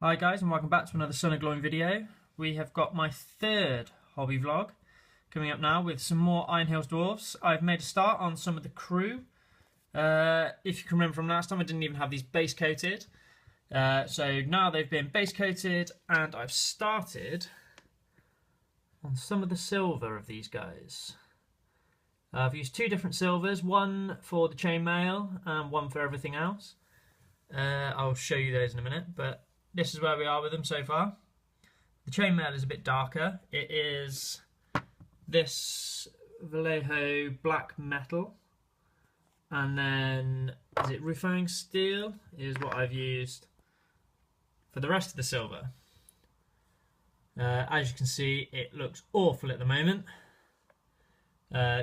Hi guys, and welcome back to another Sun and Glowing video. We have got my third hobby vlog coming up now with some more Iron Hills Dwarves. I've made a start on some of the crew. If you can remember from last time, I didn't even have these base coated. So now they've been base coated, and I've started on some of the silver of these guys. I've used two different silvers, one for the chainmail and one for everything else. I'll show you those in a minute, but this is where we are with them so far. The chainmail is a bit darker. It is this Vallejo black metal, and then is it refined steel is what I've used for the rest of the silver. As you can see, it looks awful at the moment.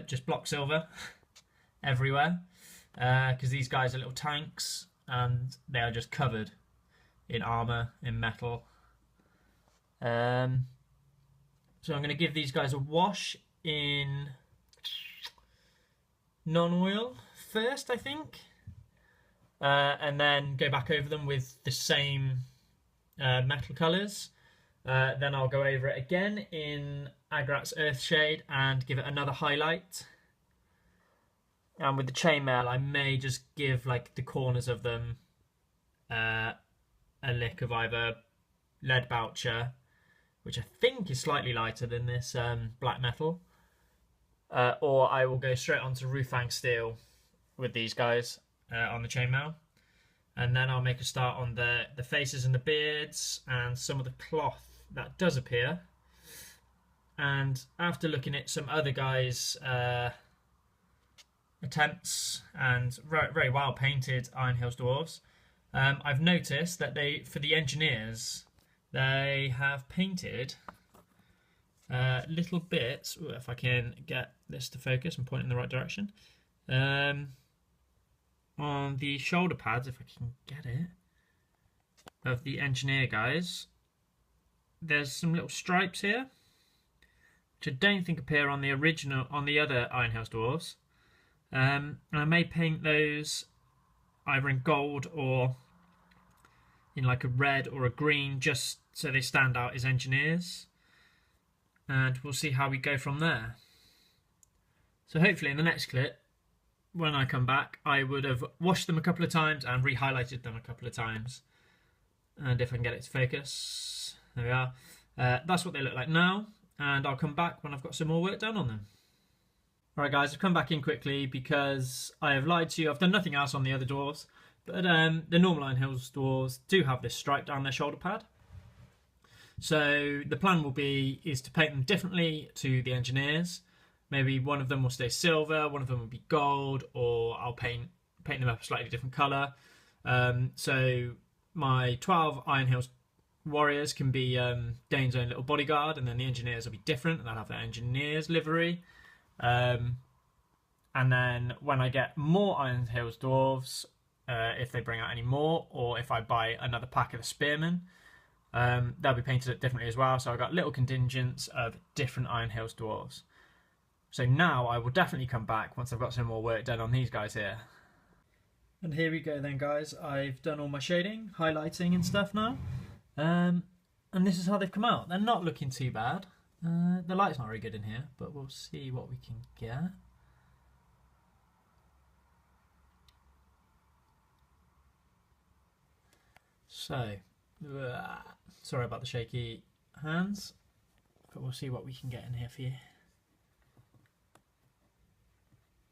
Just block silver everywhere because these guys are little tanks and they are just covered in armour, in metal. So I'm going to give these guys a wash in non-oil first, I think, and then go back over them with the same metal colours. Then I'll go over it again in Agrat's Earthshade and give it another highlight. And with the chainmail, I may just give like the corners of them a lick of either lead boucher, which I think is slightly lighter than this black metal, or I will go straight onto Rufang steel with these guys on the chainmail, and then I'll make a start on the faces and the beards and some of the cloth that does appear. And after looking at some other guys' attempts and very well painted Iron Hills Dwarves, I've noticed that for the engineers, they have painted little bits. Ooh, if I can get this to focus and point in the right direction, on the shoulder pads, if I can get it, of the engineer guys, there's some little stripes here, which I don't think appear on the other Iron Hills Dwarves. And I may paint those either in gold or in like a red or a green, just so they stand out as engineers. And we'll see how we go from there. So hopefully in the next clip, when I come back, I would have washed them a couple of times and re-highlighted them a couple of times. And if I can get it to focus, there we are. That's what they look like now, and I'll come back when I've got some more work done on them. Alright guys, I've come back in quickly because I have lied to you. I've done nothing else on the other dwarves, but the normal Iron Hills dwarves do have this stripe down their shoulder pad. So the plan is to paint them differently to the engineers. Maybe one of them will stay silver, one of them will be gold, or I'll paint them up a slightly different colour. So my 12 Iron Hills warriors can be Dane's own little bodyguard, and then the engineers will be different, and they'll have their engineer's livery. And then when I get more Iron Hills Dwarves, if they bring out any more, or if I buy another pack of the Spearmen, they'll be painted up differently as well. So I've got little contingents of different Iron Hills Dwarves. So now I will definitely come back once I've got some more work done on these guys here. And here we go then guys, I've done all my shading, highlighting and stuff now. And this is how they've come out. They're not looking too bad. The light's not very good in here, but we'll see what we can get. So, sorry about the shaky hands, but we'll see what we can get in here for you.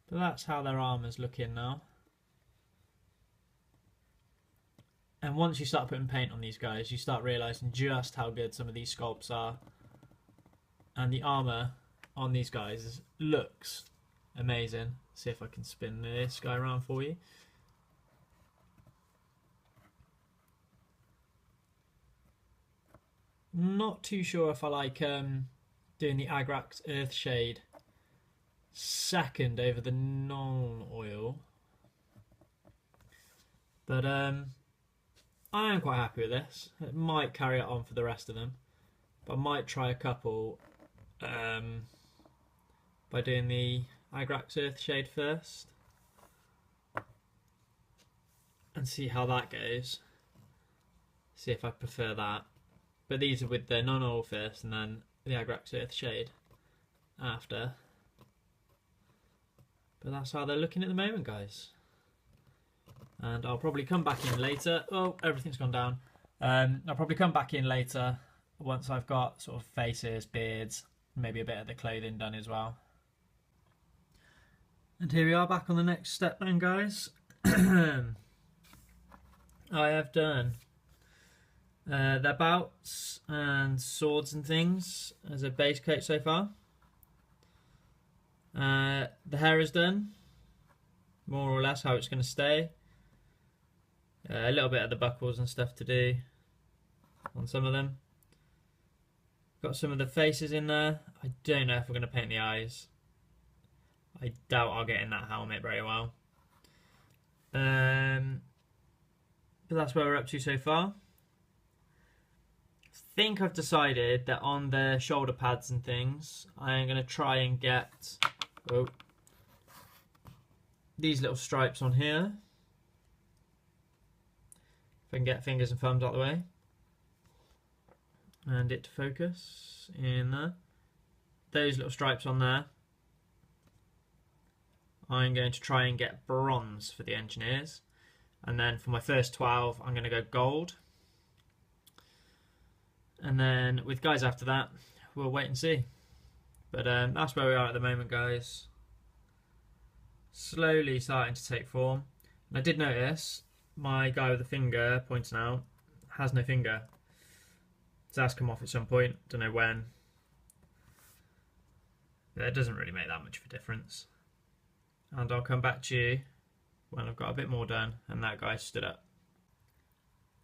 But that's how their armour's looking now. And once you start putting paint on these guys, you start realising just how good some of these sculpts are. And the armour on these guys looks amazing. See if I can spin this guy around for you. Not too sure if I like doing the Agrat's Earthshade second over the non-oil. But I am quite happy with this. It might carry it on for the rest of them, but I might try a couple by doing the Agrat's Earthshade first and see how that goes. See if I prefer that. But these are with the non-oil first and then the Agrax Earth shade after. But that's how they're looking at the moment, guys. And I'll probably come back in later. Oh, everything's gone down. I'll probably come back in later once I've got sort of faces, beards, maybe a bit of the clothing done as well. And here we are back on the next step then, guys. I have done their belts and swords and things as a base coat so far. The hair is done, more or less how it's going to stay. A little bit of the buckles and stuff to do on some of them. Got some of the faces in there. I don't know if we're going to paint the eyes. I doubt I'll get in that helmet very well. But that's where we're up to so far. I think I've decided that on the shoulder pads and things, I'm going to try and get these little stripes on here. If I can get fingers and thumbs out of the way. And it to focus in there. Those little stripes on there. I'm going to try and get bronze for the engineers. And then for my first 12, I'm going to go gold. And then with guys after that, we'll wait and see. But that's where we are at the moment, guys. Slowly starting to take form. And I did notice my guy with the finger pointing out has no finger. So that's come off at some point. Don't know when. But it doesn't really make that much of a difference. And I'll come back to you when I've got a bit more done and that guy stood up.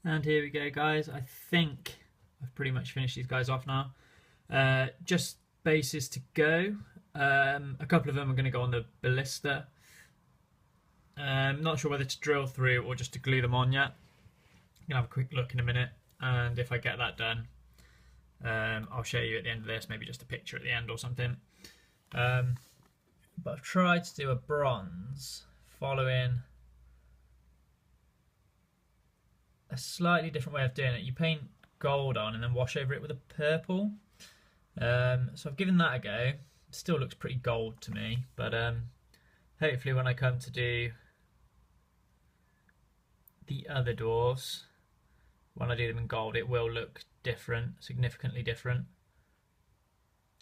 And here we go, guys. I think I've pretty much finished these guys off now. Just bases to go. A couple of them are going to go on the ballista. Not sure whether to drill through or just to glue them on yet. I'm going to have a quick look in a minute, and if I get that done, I'll show you at the end of this, maybe just a picture at the end or something. But I've tried to do a bronze following a slightly different way of doing it. You paint gold on and then wash over it with a purple. So I've given that a go. It still looks pretty gold to me, but hopefully when I come to do the other dwarves, when I do them in gold, it will look different, significantly different.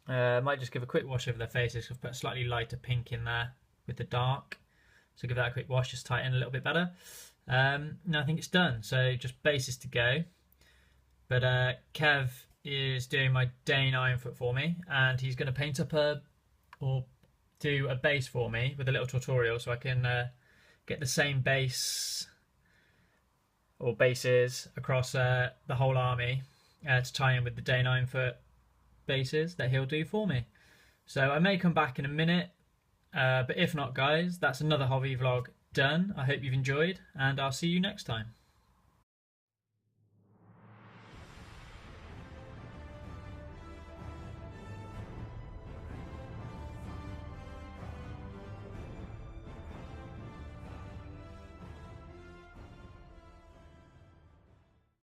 I might just give a quick wash over their faces. I've put a slightly lighter pink in there with the dark, so give that a quick wash, just tighten a little bit better. Now I think it's done, so just bases to go. But Kev is doing my Dane Iron Foot for me, and he's going to paint up or do a base for me with a little tutorial, so I can get the same base or bases across the whole army to tie in with the Dane Iron Foot bases that he'll do for me. So I may come back in a minute, but if not, guys, that's another hobby vlog done. I hope you've enjoyed, and I'll see you next time.